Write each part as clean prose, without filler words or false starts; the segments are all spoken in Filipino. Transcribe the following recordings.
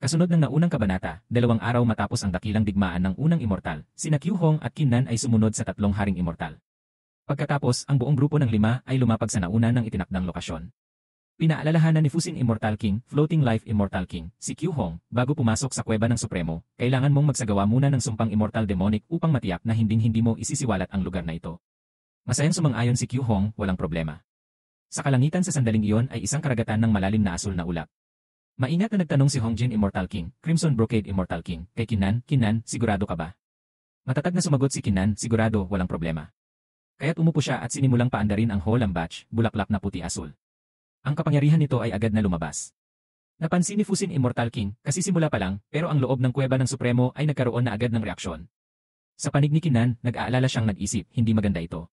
Kasunod ng naunang kabanata, 2 araw matapos ang dakilang digmaan ng unang immortal, sina Qiuhong at Qinnan ay sumunod sa 3 haring immortal. Pagkatapos, ang buong grupo ng 5 ay lumapag sa nauna ng itinakdang lokasyon. Pinaalalahanan ni Fusin Immortal King, Floating Life Immortal King, si Qiuhong, bago pumasok sa kuweba ng Supremo, kailangan mong magsagawa muna ng sumpang Immortal Demonic upang matiyak na hinding-hindi mo isisiwalat ang lugar na ito. Masayang sumang-ayon si Qiuhong, walang problema. Sa kalangitan sa sandaling iyon ay isang karagatan ng malalim na asul na ulap. Maingat na nagtanong si Hongjin Immortal King, Crimson Brocade Immortal King, kay Qinnan, sigurado ka ba? Matatag na sumagot si Qinnan, sigurado, walang problema. Kaya't umupo siya at sinimulang paandarin ang Holam Batch, bulaklak na puti-asul. Ang kapangyarihan nito ay agad na lumabas. Napansin ni Fusin Immortal King, kasi simula pa lang, pero ang loob ng kuweba ng Supremo ay nagkaroon na agad ng reaksyon. Sa panig ni Qinnan, nag-aalala siyang nag-isip, hindi maganda ito.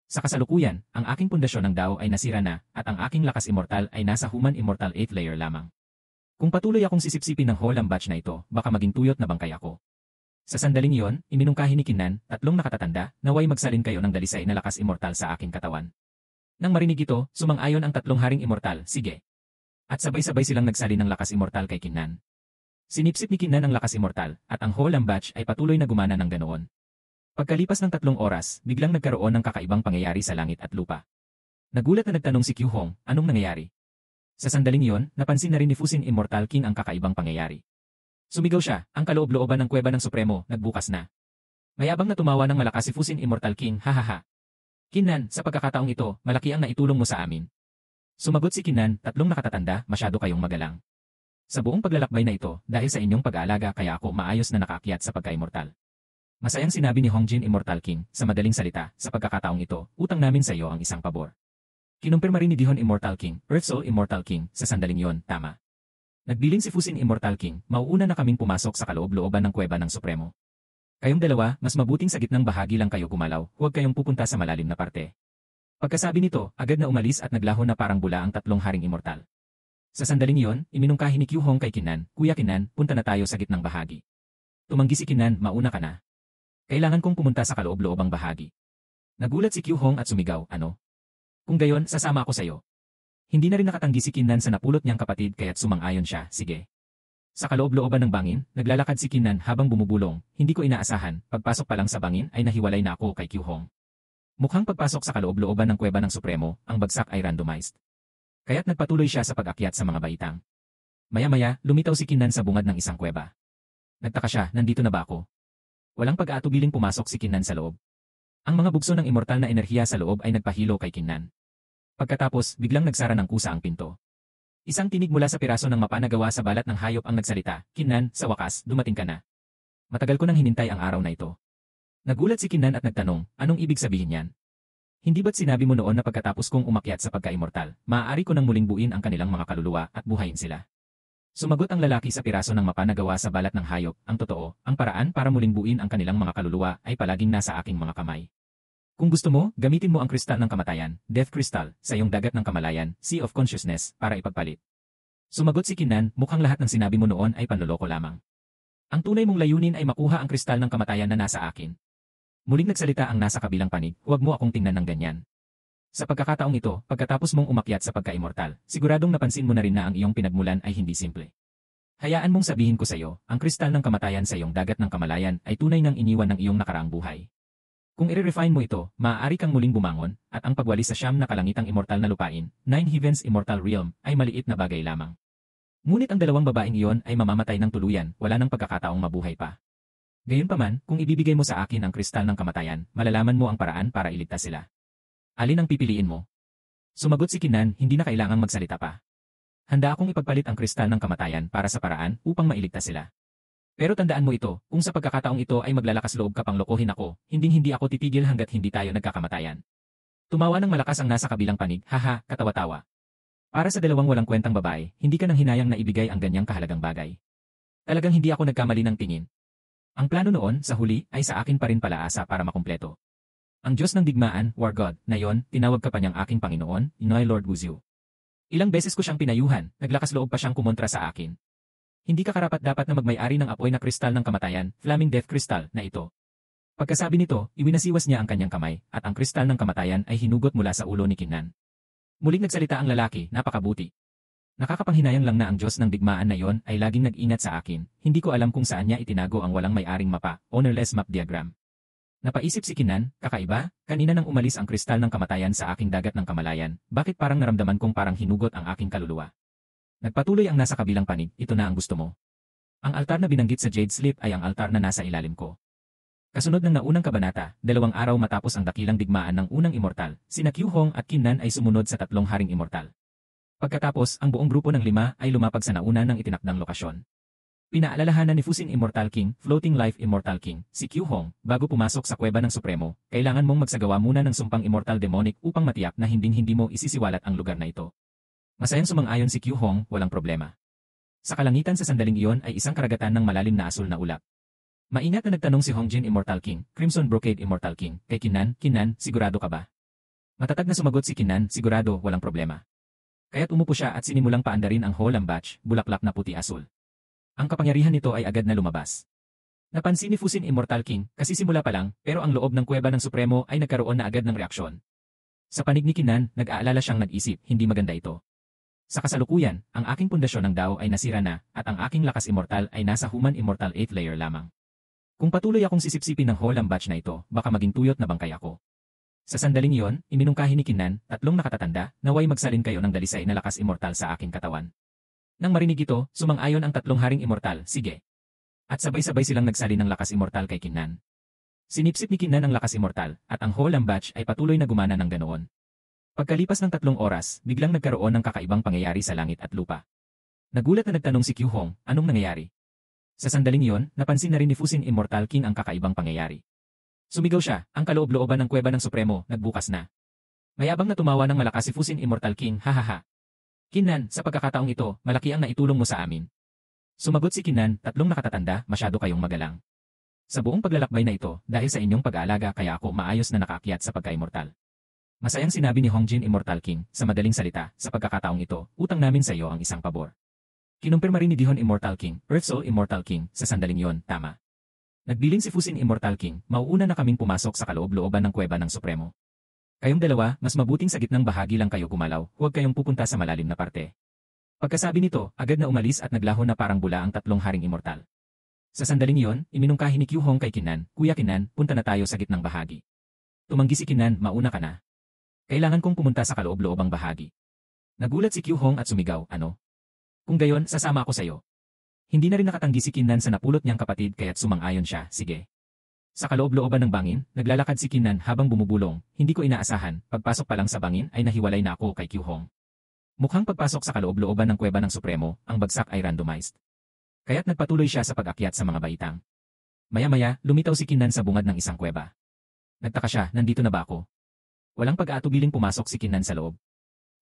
Sa kasalukuyan, ang aking pundasyon ng Dao ay nasira na, at ang aking lakas immortal ay nasa Human Immortal 8th layer lamang. Kung patuloy akong sisipsipin ng Holam Batch na ito, baka maging tuyot na bangkay ako. Sa sandaling iyon, iminungkahi ni Qinnan, 3 nakatatanda, naway magsalin kayo ng dalisay na lakas immortal sa aking katawan. Nang marinig ito, sumang-ayon ang 3 haring immortal, sige. At sabay-sabay silang nagsalin ng lakas immortal kay Qinnan. Sinipsip ni Qinnan ang lakas immortal, at ang Holam Batch ay patuloy na gumana ng ganoon. Pagkalipas ng 3 oras, biglang nagkaroon ng kakaibang pangyayari sa langit at lupa. Nagulat na nagtanong si Qiuhong, anong nangyayari? Sa sandaling iyon, napansin na rin ni Fusin Immortal King ang kakaibang pangyayari. Sumigaw siya, ang kaloob-looban ng kuweba ng Supremo, nagbukas na. Mayabang na tumawa ng malakas si Fusin Immortal King, hahaha. Qinnan, sa pagkakataong ito, malaki ang naitulong mo sa amin. Sumagot si Qinnan, 3 nakatatanda, masyado kayong magalang. Sa buong paglalakbay na ito, dahil sa inyong pag-aalaga kaya ako maayos na nakaakyat sa pagka-immortal. Masayang sinabi ni Hongjin Immortal King, sa madaling salita, sa pagkakataong ito, utang namin sa iyo ang isang pabor. Kinumpirma rin ni Dihon Immortal King, Earth Soul Immortal King, sa sandaling yon, tama. Nagbiling si Fusin Immortal King, mauuna na kaming pumasok sa kaloob-looban ng kuweba ng Supremo. Kayong dalawa, mas mabuting sa gitnang bahagi lang kayo gumalaw, huwag kayong pupunta sa malalim na parte. Pagkasabi nito, agad na umalis at naglaho na parang bula ang 3 haring immortal. Sa sandaling yon, iminungkahi ni Qiuhong kay Qinnan, Kuya Qinnan, punta na tayo sa gitnang bahagi. Tumanggi si Qinnan, mauna ka na. Kailangan kong pumunta sa kaloob-loobang bahagi. Nagulat si Qiuhong at sumigaw, ano? Kung gayon, sasama ako sayo. Hindi na rin nakatanggi si Qinnan sa napulot niyang kapatid kaya't sumang-ayon siya, sige. Sa kaloob-looban ng bangin, naglalakad si Qinnan habang bumubulong, hindi ko inaasahan, pagpasok pa lang sa bangin ay nahiwalay na ako kay Qiuhong. Mukhang pagpasok sa kaloob-looban ng kuweba ng Supremo, ang bagsak ay randomized. Kaya't nagpatuloy siya sa pag-akyat sa mga baitang. Maya-maya, lumitaw si Qinnan sa bungad ng isang kuweba. Nagtaka siya, nandito na ba ako? Walang pag-aatubiling pumasok si Qinnan sa loob. Ang mga bugso ng immortal na enerhiya sa loob ay nagpahilo kay Qinnan. Pagkatapos, biglang nagsara ng kusa ang pinto. Isang tinig mula sa piraso ng mapa na gawa sa balat ng hayop ang nagsalita, Qinnan, sa wakas, dumating ka na. Matagal ko nang hinintay ang araw na ito. Nagulat si Qinnan at nagtanong, anong ibig sabihin yan? Hindi ba't sinabi mo noon na pagkatapos kong umakyat sa pagka-immortal, maaari ko nang muling buuin ang kanilang mga kaluluwa at buhayin sila? Sumagot ang lalaki sa piraso ng mapa na gawa sa balat ng hayop, ang totoo, ang paraan para muling buuin ang kanilang mga kaluluwa ay palaging nasa aking mga kamay. Kung gusto mo, gamitin mo ang kristal ng kamatayan, Death Crystal, sa iyong dagat ng kamalayan, Sea of Consciousness, para ipagpalit. Sumagot si Qinnan, mukhang lahat ng sinabi mo noon ay panloloko lamang. Ang tunay mong layunin ay makuha ang kristal ng kamatayan na nasa akin. Muling nagsalita ang nasa kabilang panig, huwag mo akong tingnan ng ganyan. Sa pagkakataong ito, pagkatapos mong umakyat sa pagka-immortal, siguradong napansin mo na rin na ang iyong pinagmulan ay hindi simple. Hayaan mong sabihin ko sa iyo, ang kristal ng kamatayan sa iyong dagat ng kamalayan ay tunay nang iniwan ng iyong nakaraang buhay. Kung i-refine mo ito, maaari kang muling bumangon, at ang pagwalis sa siyam na kalangitang immortal na lupain, 9 Heavens Immortal Realm, ay maliit na bagay lamang. Ngunit ang 2 babaeng iyon ay mamamatay ng tuluyan, wala nang pagkakataong mabuhay pa. Gayunpaman, kung ibibigay mo sa akin ang kristal ng kamatayan, malalaman mo ang paraan para iligtas sila. Alin ang pipiliin mo? Sumagot si Qinnan, hindi na kailangang magsalita pa. Handa akong ipagpalit ang kristal ng kamatayan para sa paraan upang mailigtas sila. Pero tandaan mo ito, kung sa pagkakataong ito ay maglalakas loob ka pang lokohin ako, hinding-hindi ako titigil hanggat hindi tayo nagkakamatayan. Tumawa ng malakas ang nasa kabilang panig, haha, katawa-tawa. Para sa 2 walang kwentang babae, hindi ka nang hinayang na ibigay ang ganyang kahalagang bagay. Talagang hindi ako nagkamali ng tingin. Ang plano noon, sa huli, ay sa akin pa rin palaasa para makumpleto. Ang Diyos ng digmaan, War God, na yon, tinawag ka pa niyang aking Panginoon, Inoy Lord Wuzhu. Ilang beses ko siyang pinayuhan, naglakas loob pa siyang kumontra sa akin. Hindi ka karapat-dapat na magmay-ari ng apoy na kristal ng kamatayan, Flaming Death Crystal, na ito. Pagkasabi nito, iwinasiwas niya ang kanyang kamay, at ang kristal ng kamatayan ay hinugot mula sa ulo ni Qinnan. Muling nagsalita ang lalaki, napakabuti. Nakakapanghinayang lang na ang Diyos ng digmaan na iyon ay laging nag-ingat sa akin, hindi ko alam kung saan niya itinago ang walang may-aring mapa, ownerless map diagram. Napaisip si Kinan, kakaiba, kanina nang umalis ang kristal ng kamatayan sa aking dagat ng kamalayan, bakit parang naramdaman kong parang hinugot ang aking kaluluwa? Nagpatuloy ang nasa kabilang panig, ito na ang gusto mo. Ang altar na binanggit sa Jade Slip ay ang altar na nasa ilalim ko. Kasunod ng naunang kabanata, 2 araw matapos ang dakilang digmaan ng unang immortal, sina Qiu Hong at Kinan ay sumunod sa 3 haring immortal. Pagkatapos, ang buong grupo ng 5 ay lumapag sa nauna ng itinakdang lokasyon. Pinaalalahanan ni Fusin Immortal King, Floating Life Immortal King, si Qiu Hong, bago pumasok sa kuweba ng Supremo, kailangan mong magsagawa muna ng sumpang Immortal Demonic upang matiyak na hinding-hindi mo isisiwalat ang lugar na ito. Masayang sumang-ayon si Qiu Hong, walang problema. Sa kalangitan sa sandaling iyon ay isang karagatan ng malalim na asul na ulap. Maingat na nagtanong si Hongjin Immortal King, Crimson Brocade Immortal King, kay Kinan, sigurado ka ba? Matatag na sumagot si Kinan, sigurado, walang problema. Kaya't umupo siya at sinimulang paandarin ang Holam Batch, bulaklak na puti-asul. Ang kapangyarihan nito ay agad na lumabas. Napansin ni Fusin Immortal King, kasi simula pa lang, pero ang loob ng kuweba ng Supremo ay nagkaroon na agad ng reaksyon. Sa panig ni Kinan, nag-aalala siyang nag-isip, hindi maganda ito. Sa kasalukuyan, ang aking pundasyon ng Dao ay nasira na, at ang aking lakas immortal ay nasa Human Immortal 8th layer lamang. Kung patuloy akong sisipsipin ng Holam Batch na ito, baka maging tuyot na bangkay ako. Sa sandaling iyon, iminungkahi ni Kinan, 3 nakatatanda, naway magsalin kayo ng dalisay na lakas immortal sa aking katawan. Nang marinig ito, sumang-ayon ang 3 haring immortal, sige. At sabay-sabay silang nagsalin ng lakas immortal kay Kinan. Sinipsip ni Kinan ang lakas immortal, at ang Holam Batch ay patuloy na gumana ng ganoon. Pagkalipas ng 3 oras, biglang nagkaroon ng kakaibang pangyayari sa langit at lupa. Nagulat na nagtanong si Qiu Hong, anong nangyayari? Sa sandaling iyon, napansin na rin ni Fusin Immortal King ang kakaibang pangyayari. Sumigaw siya, ang kaloob-looban ng kuweba ng Supremo, nagbukas na. Mayabang na tumawa ng malakas si Fusin Immortal King, hahaha. Kinan, sa pagkakataong ito, malaki ang naitulong mo sa amin. Sumagot si Kinan, 3 nakatatanda, masyado kayong magalang. Sa buong paglalakbay na ito, dahil sa inyong pag-aalaga kaya ako maayos na nakaakyat sa pagka-immortal. Masayang sinabi ni Hongjin Immortal King, sa madaling salita, sa pagkakataong ito, utang namin sa iyo ang isang pabor. Kinumpirma rin ni Dihon Immortal King, Earth Soul Immortal King, sa sandaling yon, tama. Nagbiling si Fusin Immortal King, mauuna na kaming pumasok sa kaloob-looban ng kuweba ng Supremo. Kayong dalawa, mas mabuting sa gitnang bahagi lang kayo gumalaw, huwag kayong pupunta sa malalim na parte. Pagkasabi nito, agad na umalis at naglaho na parang bula ang 3 haring immortal. Sa sandaling iyon, iminungkahi ni Qiu Hong kay Kinan, Kuya Kinan, punta na tayo sa gitnang bahagi. Tumanggi si Kinan, mauna ka na. Kailangan kong pumunta sa kaloob-loobang bahagi. Nagulat si Qiu Hong at sumigaw, ano? Kung gayon, sasama ako sayo. Hindi na rin nakatanggi si Kinan sa napulot niyang kapatid kaya't sumang-ayon siya, sige. Sa kaloob-looban ng bangin, naglalakad si Kinan habang bumubulong, hindi ko inaasahan, pagpasok pa lang sa bangin ay nahiwalay na ako kay Qiu Hong. Mukhang pagpasok sa kaloob-looban ng kuweba ng Supremo, ang bagsak ay randomized. Kaya't nagpatuloy siya sa pag-akyat sa mga baitang. Maya-maya, lumitaw si Kinan sa bungad ng isang kuweba. Nagtaka siya, nandito na ba ako? Walang pag-aatubiling pumasok si Kinan sa loob.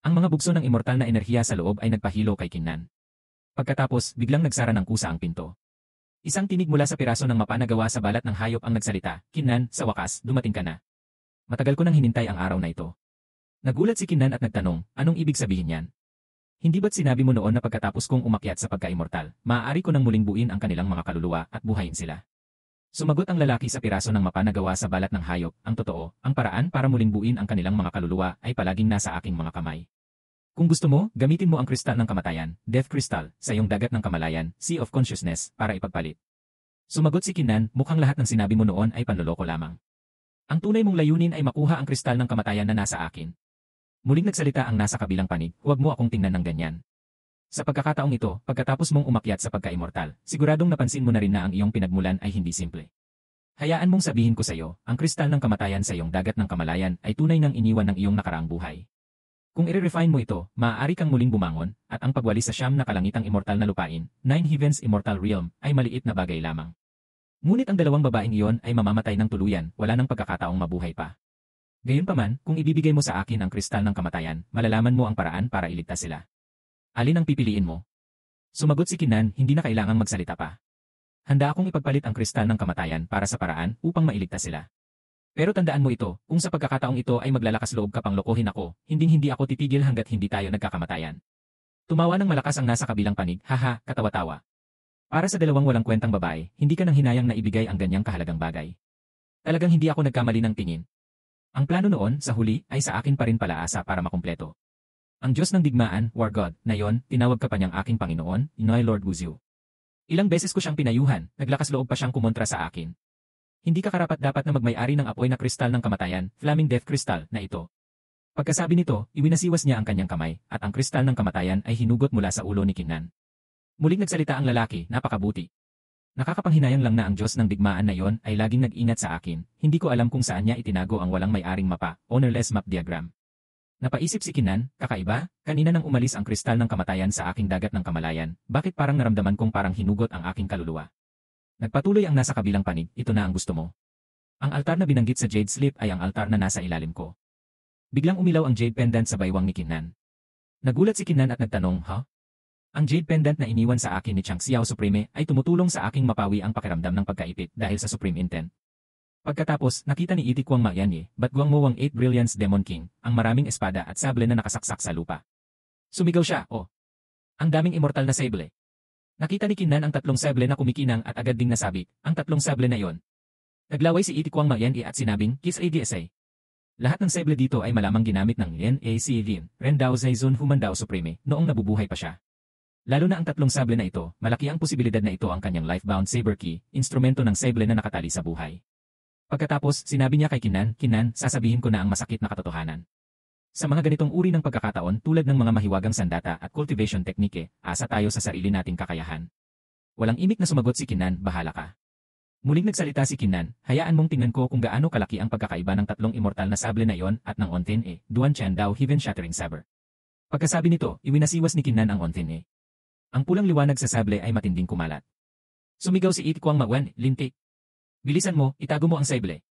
Ang mga bugso ng immortal na enerhiya sa loob ay nagpahilo kay Kinan. Pagkatapos, biglang nagsara ng kusa ang pinto. Isang tinig mula sa piraso ng mapa na gawa sa balat ng hayop ang nagsalita, Kinan, sa wakas, dumating ka na. Matagal ko nang hinintay ang araw na ito. Nagulat si Kinan at nagtanong, anong ibig sabihin yan? Hindi ba't sinabi mo noon na pagkatapos kong umakyat sa pagka-immortal, maaari ko nang muling buuin ang kanilang mga kaluluwa at buhayin sila? Sumagot ang lalaki sa piraso ng mapa na gawa sa balat ng hayop, ang totoo, ang paraan para muling buuin ang kanilang mga kaluluwa ay palaging nasa aking mga kamay. Kung gusto mo, gamitin mo ang kristal ng kamatayan, Death Crystal, sa iyong dagat ng kamalayan, Sea of Consciousness, para ipagpalit. Sumagot si Kinan, mukhang lahat ng sinabi mo noon ay panloloko lamang. Ang tunay mong layunin ay makuha ang kristal ng kamatayan na nasa akin. Muling nagsalita ang nasa kabilang panig, huwag mo akong tingnan ng ganyan. Sa pagkakataong ito, pagkatapos mong umakyat sa pagka-immortal, siguradong napansin mo na rin na ang iyong pinagmulan ay hindi simple. Hayaan mong sabihin ko sa iyo, ang kristal ng kamatayan sa iyong dagat ng kamalayan ay tunay nang iniwan ng iyong nakaraang buhay. Kung i-refine mo ito, maaari kang muling bumangon, at ang pagwalis sa siyam na kalangitang immortal na lupain, 9 Heavens Immortal Realm, ay maliit na bagay lamang. Ngunit ang 2 babaeng iyon ay mamamatay ng tuluyan, wala nang pagkakataong mabuhay pa. Gayunpaman, kung ibibigay mo sa akin ang kristal ng kamatayan, malalaman mo ang paraan para iligtas sila. Alin ang pipiliin mo? Sumagot si Kinan, hindi na kailangang magsalita pa. Handa akong ipagpalit ang kristal ng kamatayan para sa paraan upang mailigtas sila. Pero tandaan mo ito, kung sa pagkakataong ito ay maglalakas loob ka pang lokohin ako, hinding-hindi ako titigil hanggat hindi tayo nagkakamatayan. Tumawa ng malakas ang nasa kabilang panig, haha, katawa-tawa. Para sa 2 walang kwentang babae, hindi ka nang hinayang na ibigay ang ganyang kahalagang bagay. Talagang hindi ako nagkamali ng tingin. Ang plano noon, sa huli, ay sa akin pa rin palaasa para makumpleto. Ang Diyos ng digmaan, War God, na yon, tinawag ka pa niyang aking Panginoon, Inoy Lord Wuzyu. Ilang beses ko siyang pinayuhan, naglakas loob pa siyang kumontra sa akin. Hindi ka karapat-dapat na magmay-ari ng apoy na kristal ng kamatayan, Flaming Death Crystal, na ito. Pagkasabi nito, iwinasiwas niya ang kanyang kamay, at ang kristal ng kamatayan ay hinugot mula sa ulo ni Kinnan. Muling nagsalita ang lalaki, napakabuti. Nakakapanghinayang lang na ang Diyos ng digmaan na yon ay laging nag-ingat sa akin, hindi ko alam kung saan niya itinago ang walang may-aring mapa, ownerless map diagram. Napaisip si Kinnan, kakaiba, kanina nang umalis ang kristal ng kamatayan sa aking dagat ng kamalayan, bakit parang naramdaman kong parang hinugot ang aking kaluluwa? Nagpatuloy ang nasa kabilang panig, ito na ang gusto mo. Ang altar na binanggit sa Jade Slip ay ang altar na nasa ilalim ko. Biglang umilaw ang Jade Pendant sa baywang ni Kinnan. Nagulat si Kinnan at nagtanong, ha? Ang Jade Pendant na iniwan sa akin ni Chang Xiao Supreme ay tumutulong sa aking mapawi ang pakiramdam ng pagkaipit dahil sa Supreme Intent. Pagkatapos, nakita ni Iti Kwang Mayanyi, Batguang Mo ang 8 Brilliance Demon King, ang maraming espada at sable na nakasaksak sa lupa. Sumigaw siya, oh. Ang daming immortal na sable. Nakita ni Kinnan ang tatlong sable na kumikinang at agad ding nasabi, ang tatlong sable na yon. Naglaway si Iti Kwang Mayanyi at sinabing, Kiss ADSA. Lahat ng sable dito ay malamang ginamit ng Lien A.C. Lin, Ren Dao Zaizun Human Dao Supreme, noong nabubuhay pa siya. Lalo na ang tatlong sable na ito, malaki ang posibilidad na ito ang kanyang Lifebound Saber Key, instrumento ng sable na nakatali sa buhay. Pagkatapos, sinabi niya kay Kinnan, Kinnan, sasabihin ko na ang masakit na katotohanan. Sa mga ganitong uri ng pagkakataon tulad ng mga mahiwagang sandata at cultivation technique, asa tayo sa sarili nating kakayahan. Walang imik na sumagot si Kinnan, bahala ka. Muling nagsalita si Kinnan, hayaan mong tingnan ko kung gaano kalaki ang pagkakaiba ng tatlong immortal na sable na yon at ng Onten E, Duan Chen Dao Heaven Shattering Saber. Pagkasabi nito, iwinasiwas ni Kinnan ang Onten E. Ang pulang liwanag sa sable ay matinding kumalat. Sumigaw si Iti Kwang Mawan, lintik. Bilisan mo, itago mo ang sable.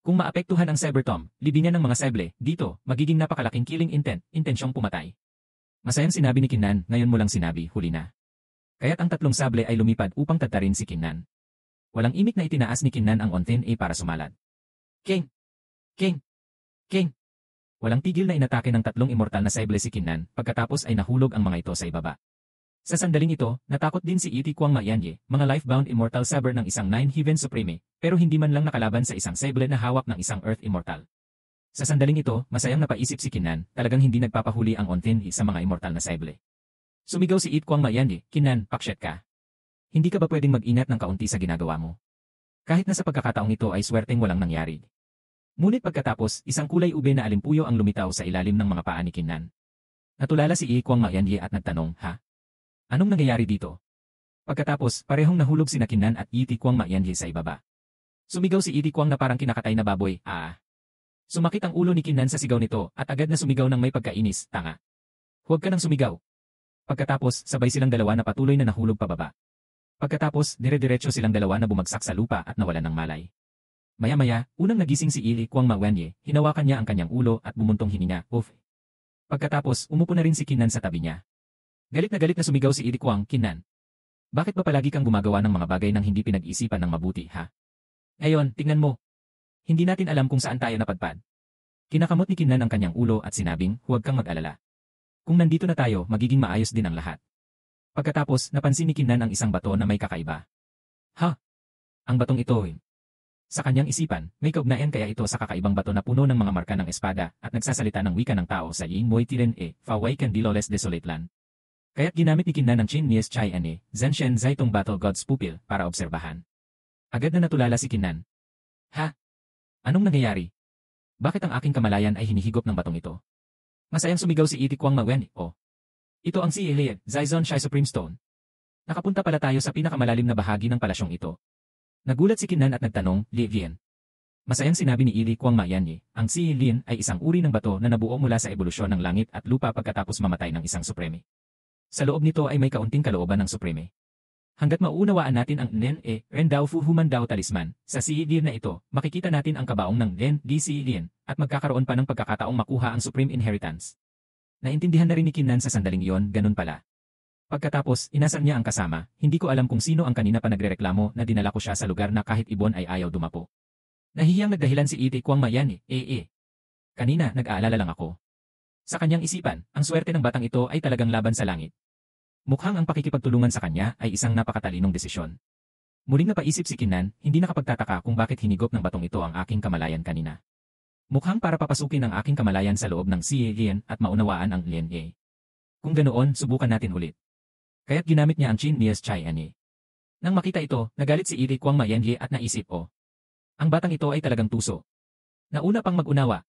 Kung maapektuhan ang Saber Tomb, libingan ng mga sable, dito, magiging napakalaking killing intent, intensyong pumatay. Masayang sinabi ni Kinnan, ngayon mo lang sinabi, huli na. Kaya't ang tatlong sable ay lumipad upang tatarin si Kinnan. Walang imik na itinaas ni Kinnan ang Onten A para sumalad. King! King! King! Walang tigil na inatake ng tatlong immortal na sable si Kinnan, pagkatapos ay nahulog ang mga ito sa ibaba. Sa sandaling ito, natakot din si Iti Kwang Mayanyi, mga Lifebound Immortal Saber ng isang 9 Heaven Supreme, pero hindi man lang nakalaban sa isang sable na hawak ng isang Earth Immortal. Sa sandaling ito, masayang napaisip si Kinnan, talagang hindi nagpapahuli ang Onten sa mga immortal na sable. Sumigaw si Iti Kwang Mayanyi, Kinnan, pakshet ka. Hindi ka ba pwedeng mag-ingat ng kaunti sa ginagawa mo? Kahit na sa pagkakataong ito ay swerteng walang nangyari. Ngunit pagkatapos, isang kulay ube na alimpuyo ang lumitaw sa ilalim ng mga paa ni Kinnan. Natulala si Iti Kwang Mayanyi at nagtanong, ha? Anong nangyayari dito? Pagkatapos, parehong nahulog sina Kinnan at Iti Kwang Mayanyi sa ibaba. Sumigaw si Iti Kwang na parang kinakatay na baboy, Sumakit ang ulo ni Kinnan sa sigaw nito at agad na sumigaw ng may pagkainis, tanga. Huwag ka nang sumigaw. Pagkatapos, sabay silang dalawa na patuloy na nahulog pababa. Pagkatapos, dire-diretso silang dalawa na bumagsak sa lupa at nawalan ng malay. Maya-maya, unang nagising si Iti Kwang Mayanyi, hinawakan niya ang kanyang ulo at bumuntong hininga, uff. Pagkatapos, umupo na rin si Kinnan sa tabi niya. Galit na sumigaw si Iti Kwang, Kinnan. Bakit ba palagi kang gumagawa ng mga bagay nang hindi pinag-isipan ng mabuti, ha? Ngayon, tingnan mo. Hindi natin alam kung saan tayo napadpad. Kinakamot ni Kinnan ang kanyang ulo at sinabing, huwag kang mag-alala. Kung nandito na tayo, magiging maayos din ang lahat. Pagkatapos, napansin ni Kinnan ang isang bato na may kakaiba. Ha? Ang batong ito. Sa kanyang isipan, may kaugnayan kaya ito sa kakaibang bato na puno ng mga marka ng espada at nagsasalita ng wika ng tao sa Ying Moi Tiren Fa Wei Can Diloles Desolate Land. Kaya't ginamit ni Kinnan ng Chin Mies Chai Ane, Zenshen Zaitong Battle God's Pupil para obserbahan. Agad na natulala si Kinnan. Ha? Anong nangyayari? Bakit ang aking kamalayan ay hinihigop ng batong ito? Masayang sumigaw si Iti Kwang Mawen, Ito ang si Elie, Zaizon Shai Supreme Stone. Nakapunta pala tayo sa pinakamalalim na bahagi ng palasyong ito. Nagulat si Kinnan at nagtanong, Li Vien. Masayang sinabi ni Iti Kwang Mayanyi, ang si Lin ay isang uri ng bato na nabuo mula sa ebolusyon ng langit at lupa pagkatapos mamatay ng isang supreme. Sa loob nito ay may kaunting kalooban ng Supreme. Hanggat mauunawaan natin ang Ren Dao Fu Human Dao Talisman, sa Lin na ito, makikita natin ang kabaong ng Lin, at magkakaroon pa ng pagkakataong makuha ang Supreme Inheritance. Naintindihan na rin ni Kinnan sa sandaling iyon, ganun pala. Pagkatapos, inasal niya ang kasama, hindi ko alam kung sino ang kanina pa nagrereklamo na dinala ko siya sa lugar na kahit ibon ay ayaw dumapo. Nahihiyang nagdahilan si Iti Kwang Mayanyi, Kanina, nag-aalala lang ako. Sa kanyang isipan, ang swerte ng batang ito ay talagang laban sa langit. Mukhang ang pakikipagtulungan sa kanya ay isang napakatalinong desisyon. Muling napaisip si Kinnan, hindi nakapagtataka kung bakit hinigop ng batong ito ang aking kamalayan kanina. Mukhang para papasukin ang aking kamalayan sa loob ng Lien at maunawaan ang Lien A. Kung ganoon, subukan natin ulit. Kaya't ginamit niya ang Chin Nias Chai Anye. Nang makita ito, nagalit si Iri Kwang Mayenye at naisip, ang batang ito ay talagang tuso. Nauna pang mag-unawa.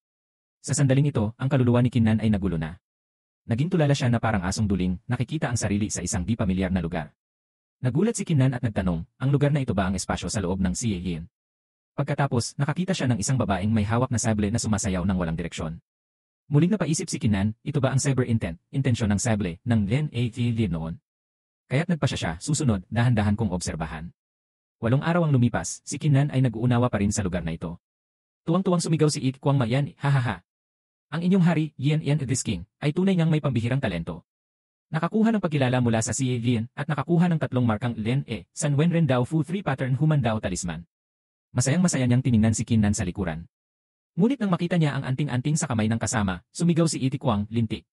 Sa sandaling ito, ang kaluluwa ni Kinnan ay nagulo na. Naging tulala siya na parang asong duling, nakikita ang sarili sa isang di pamilyar na lugar. Nagulat si Kinnan at nagtanong, ang lugar na ito ba ang espasyo sa loob ng Lien? Pagkatapos, nakakita siya ng isang babaeng may hawak na sable na sumasayaw ng walang direksyon. Muling napaisip si Kinnan, ito ba ang cyber intensyon ng sable ng Lien A. Lien noon? Kaya't nagpasya siya, susunod, dahan-dahan kong obserbahan. 8 araw ang lumipas, si Kinnan ay nag-uunawa pa rin sa lugar na ito. Tuwang-tuwang sumigaw si Ik Kwang Mayan, hahaha. Ang inyong hari, Yen this King, ay tunay niyang may pambihirang talento. Nakakuha ng pagkilala mula sa Lien at nakakuha ng 3 markang Lien E, San Wen Ren Dao Fu 3 Pattern Human Dao Talisman. Masayang-masaya niyang tiningnan si Kinnan sa likuran. Ngunit nang makita niya ang anting-anting sa kamay ng kasama, sumigaw si Iti Kwang, lintik.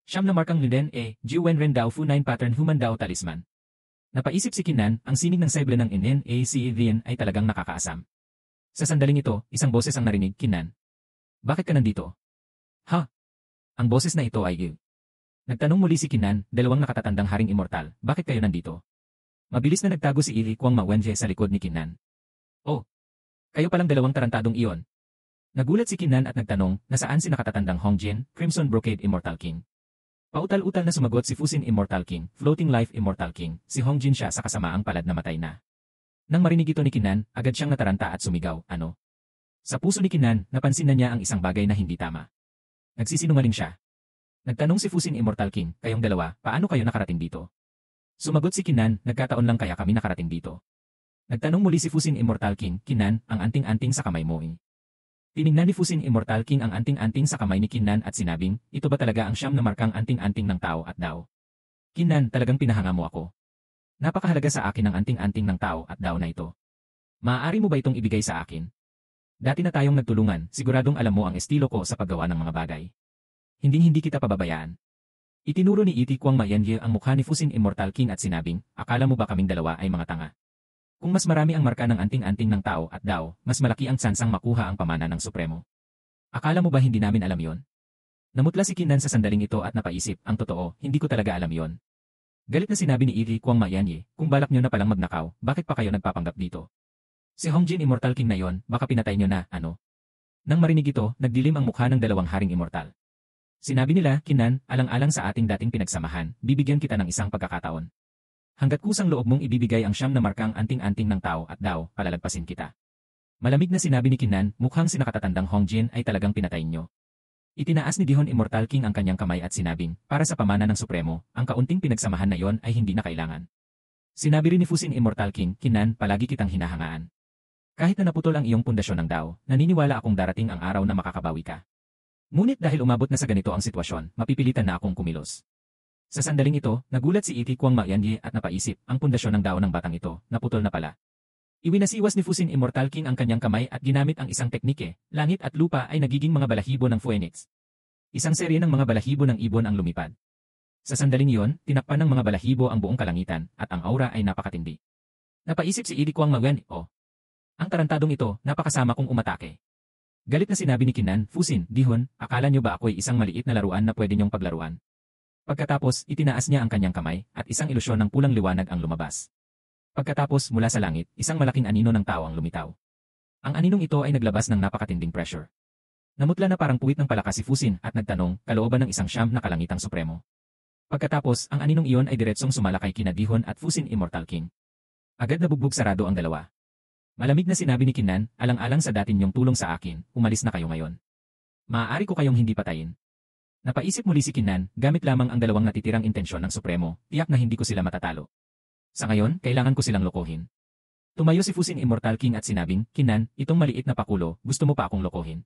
9 na markang Lien E, Jiu Wen Ren Dao Fu 9 Pattern Human Dao Talisman. Napaisip si Kinnan, ang sinig ng sable ng Lien ay talagang nakakaasam. Sa sandaling ito, isang boses ang narinig, Kinnan. Bakit ka nandito? Ha? Ang boses na ito ay Nagtanong muli si Kinnan, 2 nakatatandang haring immortal, bakit kayo nandito? Mabilis na nagtago si Iri Kwang Mawenje sa likod ni Kinnan. Oh, kayo palang 2 tarantadong iyon. Nagulat si Kinnan at nagtanong, nasaan si nakatatandang Hongjin, Crimson Brocade Immortal King? Pautal-utal na sumagot si Fusin Immortal King, Floating Life Immortal King, si Hongjin siya sa kasamaang palad na matay na. Nang marinig ito ni Kinnan, agad siyang nataranta at sumigaw, ano? Sa puso ni Kinnan, napansin na niya ang isang bagay na hindi tama. Nagsisinungaling siya. Nagtanong si Fusin Immortal King, kayong 2, paano kayo nakarating dito? Sumagot si Kinnan, nagkataon lang kaya kami nakarating dito. Nagtanong muli si Fusin Immortal King, Kinnan, ang anting-anting sa kamay mo. Tiningnan ni Fusin Immortal King ang anting-anting sa kamay ni Kinnan at sinabing, ito ba talaga ang 9 na markang anting-anting ng tao at dao? Kinnan, talagang pinahanga mo ako. Napakahalaga sa akin ang anting-anting ng tao at dao na ito. Maaari mo ba itong ibigay sa akin? Dati na tayong nagtulungan, siguradong alam mo ang estilo ko sa paggawa ng mga bagay. Hinding-hindi kita pababayaan. Itinuro ni Iti Kwang Mayenye ang mukha ni Fusin Immortal King at sinabing, akala mo ba kaming 2 ay mga tanga? Kung mas marami ang marka ng anting-anting ng tao at dao, mas malaki ang tsansang makuha ang pamana ng Supremo. Akala mo ba hindi namin alam yon? Namutla si Kinnan sa sandaling ito at napaisip, ang totoo, hindi ko talaga alam yon. Galit na sinabi ni Iti Kwang Mayenye, kung balak nyo na palang magnakaw, bakit pa kayo nagpapanggap dito? Si Hongjin Immortal King na yon, baka pinatay nyo na, ano? Nang marinig ito, nagdilim ang mukha ng 2 haring immortal. Sinabi nila, Kinnan, alang-alang sa ating dating pinagsamahan, bibigyan kita ng isang pagkakataon. Hanggat kusang loob mong ibibigay ang 9 na markang anting-anting ng tao at dao, palalagpasin kita. Malamig na sinabi ni Kinnan, mukhang si nakatatandang Hongjin ay talagang pinatay nyo. Itinaas ni Dihon Immortal King ang kanyang kamay at sinabing, para sa pamana ng Supremo, ang kaunting pinagsamahan na yon ay hindi na kailangan. Sinabi rin ni Fusin Immortal King, Kinnan, palagi kitang hinahangaan. Kahit na naputol ang iyong pundasyon ng dao, naniniwala akong darating ang araw na makakabawi ka. Ngunit dahil umabot na sa ganito ang sitwasyon, mapipilitan na akong kumilos. Sa sandaling ito, nagulat si Iti Kwang Mayenye at napaisip, ang pundasyon ng dao ng batang ito, naputol na pala. Iwinasiwas ni Fusin Immortal King ang kanyang kamay at ginamit ang isang teknike, langit at lupa ay nagiging mga balahibo ng Phoenix. Isang serye ng mga balahibo ng ibon ang lumipad. Sa sandaling iyon, tinakpan ng mga balahibo ang buong kalangitan, at ang aura ay napakatindi. Napaisip si Iti Kwang Mayenye, ang tarantadong ito, napakasama kong umatake. Galit na sinabi ni Kinnan, Fusin, Dihon, akala niyo ba ako'y isang maliit na laruan na pwede niyong paglaruan? Pagkatapos, itinaas niya ang kanyang kamay, at isang ilusyon ng pulang liwanag ang lumabas. Pagkatapos, mula sa langit, isang malaking anino ng tao ang lumitaw. Ang aninong ito ay naglabas ng napakatinding pressure. Namutla na parang puwit ng palakas si Fusin at nagtanong, kalooban ng isang 9 na kalangitang supremo. Pagkatapos, ang aninong iyon ay diretsong sumalakay kina Dihon at Fusin Immortal King. Agad na bugbog sarado ang 2. Malamig na sinabi ni Kinnan, alang-alang sa dati niyong tulong sa akin, umalis na kayo ngayon. Maaari ko kayong hindi patayin. Napaisip muli si Kinnan, gamit lamang ang 2 natitirang intensyon ng Supremo, tiyak na hindi ko sila matatalo. Sa ngayon, kailangan ko silang lokohin. Tumayo si Fusin Immortal King at sinabing, Kinnan, itong maliit na pakulo, gusto mo pa akong lokohin?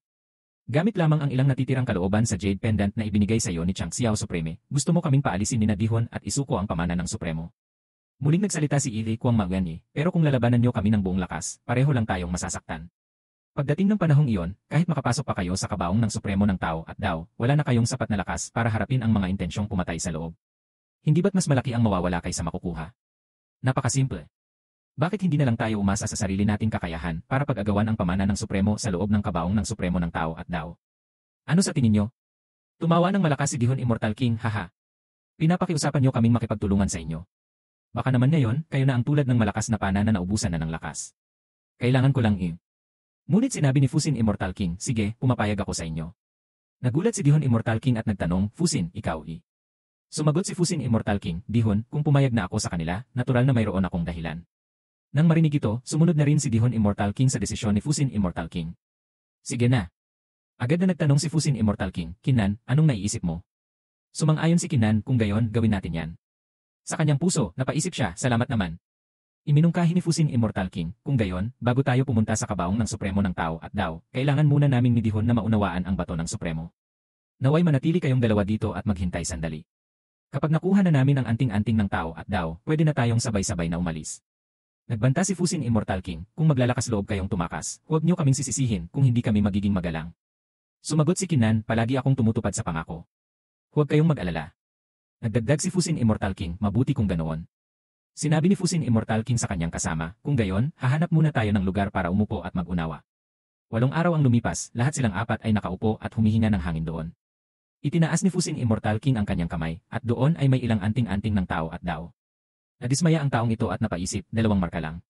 Gamit lamang ang ilang natitirang kalooban sa Jade Pendant na ibinigay sa iyo ni Chang Xiao Supreme, gusto mo kaming paalisin ni Dihon at isuko ang pamana ng Supremo. Muling nagsalita si Iri Kwang Mawenye, pero kung lalabanan niyo kami ng buong lakas, pareho lang tayong masasaktan. Pagdating ng panahong iyon, kahit makapasok pa kayo sa kabaong ng Supremo ng tao at dao, wala na kayong sapat na lakas para harapin ang mga intensyong pumatay sa loob. Hindi ba't mas malaki ang mawawala kaysa makukuha? Napakasimple. Bakit hindi na lang tayo umasa sa sarili nating kakayahan para pag-agawan ang pamana ng Supremo sa loob ng kabaong ng Supremo ng tao at dao? Ano sa tingin nyo? Tumawa ng malakas si Dihon Immortal King, haha. Pinapakiusapan nyo kaming makipagtulungan sa inyo. Baka naman ngayon, kayo na ang tulad ng malakas na pana na naubusan na ng lakas. Kailangan ko lang Ngunit sinabi ni Fusin Immortal King, sige, pumapayag ako sa inyo. Nagulat si Dihon Immortal King at nagtanong, Fusin, ikaw Sumagot si Fusin Immortal King, Dihon, kung pumayag na ako sa kanila, natural na mayroon akong dahilan. Nang marinig ito, sumunod na rin si Dihon Immortal King sa desisyon ni Fusin Immortal King. Sige na. Agad na nagtanong si Fusin Immortal King, Kinan, anong naiisip mo? Sumang-ayon si Kinan, kung gayon, gawin natin yan. Sa kanyang puso, napaisip siya, salamat naman. Iminungkahi ni Fusin Immortal King, kung gayon, bago tayo pumunta sa kabaong ng Supremo ng tao at dao, kailangan muna naming ni Dihon na maunawaan ang bato ng Supremo. Naway manatili kayong dalawa dito at maghintay sandali. Kapag nakuha na namin ang anting-anting ng tao at dao, pwede na tayong sabay-sabay na umalis. Nagbanta si Fusin Immortal King, kung maglalakas loob kayong tumakas, huwag niyo kaming sisisihin kung hindi kami magiging magalang. Sumagot si Kinan, palagi akong tumutupad sa pangako. Huwag kayong mag-alala. Nagdagdag si Fusin Immortal King, mabuti kung ganoon. Sinabi ni Fusin Immortal King sa kanyang kasama, kung gayon, hahanap muna tayo ng lugar para umupo at mag-unawa. 8 araw ang lumipas, lahat silang 4 ay nakaupo at humihinga ng hangin doon. Itinaas ni Fusin Immortal King ang kanyang kamay, at doon ay may ilang anting-anting ng tao at dao. Nadismaya ang taong ito at napaisip, 2 marka lang.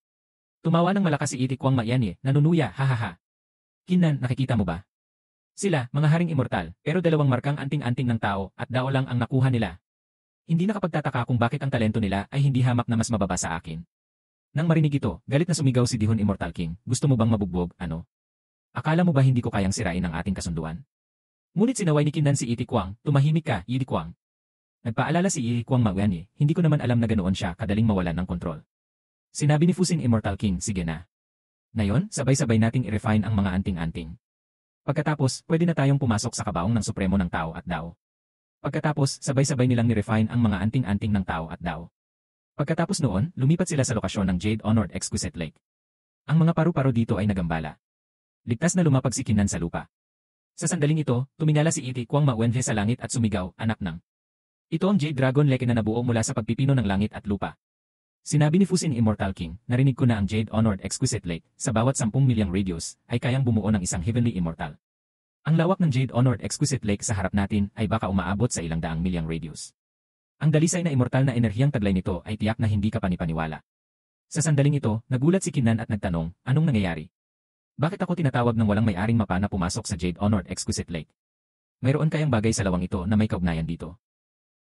Tumawa ng malakas si Iti Kwang Maianye, nanunuya, hahaha. Kinan, nakikita mo ba? Sila, mga haring immortal, pero 2 markang anting-anting ng tao at dao lang ang nakuha nila. Hindi nakapagtataka kung bakit ang talento nila ay hindi hamak na mas mababa sa akin. Nang marinig ito, galit na sumigaw si Dihon Immortal King, gusto mo bang mabugbog, ano? Akala mo ba hindi ko kayang sirain ang ating kasunduan? Ngunit sinaway ni Kinan si Iti Kwang, tumahimik ka, Iti Kwang. Nagpaalala si Iti Kwang Maianye, hindi ko naman alam na ganoon siya kadaling mawalan ng kontrol. Sinabi ni Fusin Immortal King, sige na. Ngayon, sabay-sabay nating i-refine ang mga anting-anting. Pagkatapos, pwede na tayong pumasok sa kabaong ng Supremo ng tao at dao. Pagkatapos, sabay-sabay nilang ni-refine ang mga anting-anting ng tao at dao. Pagkatapos noon, lumipat sila sa lokasyon ng Jade Honored Exquisite Lake. Ang mga paru-paro dito ay nagambala. Ligtas na lumapag si Kinan sa lupa. Sa sandaling ito, tumingala si Iti Kwang Maianye sa langit at sumigaw, anak ng. Ito ang Jade Dragon Lake na nabuo mula sa pagpipino ng langit at lupa. Sinabi ni Fusin Immortal King, narinig ko na ang Jade Honored Exquisite Lake, sa bawat 10 milyang radius, ay kayang bumuo ng isang Heavenly Immortal. Ang lawak ng Jade Honored Exquisite Lake sa harap natin ay baka umaabot sa ilang daang milyang radius. Ang dalisay na immortal na enerhiyang taglay nito ay tiyak na hindi ka panipaniwala. Sa sandaling ito, nagulat si Kinan at nagtanong, anong nangyayari? Bakit ako tinatawag ng walang may-aring mapa na pumasok sa Jade Honored Exquisite Lake? Mayroon kayang bagay sa lawang ito na may kaugnayan dito.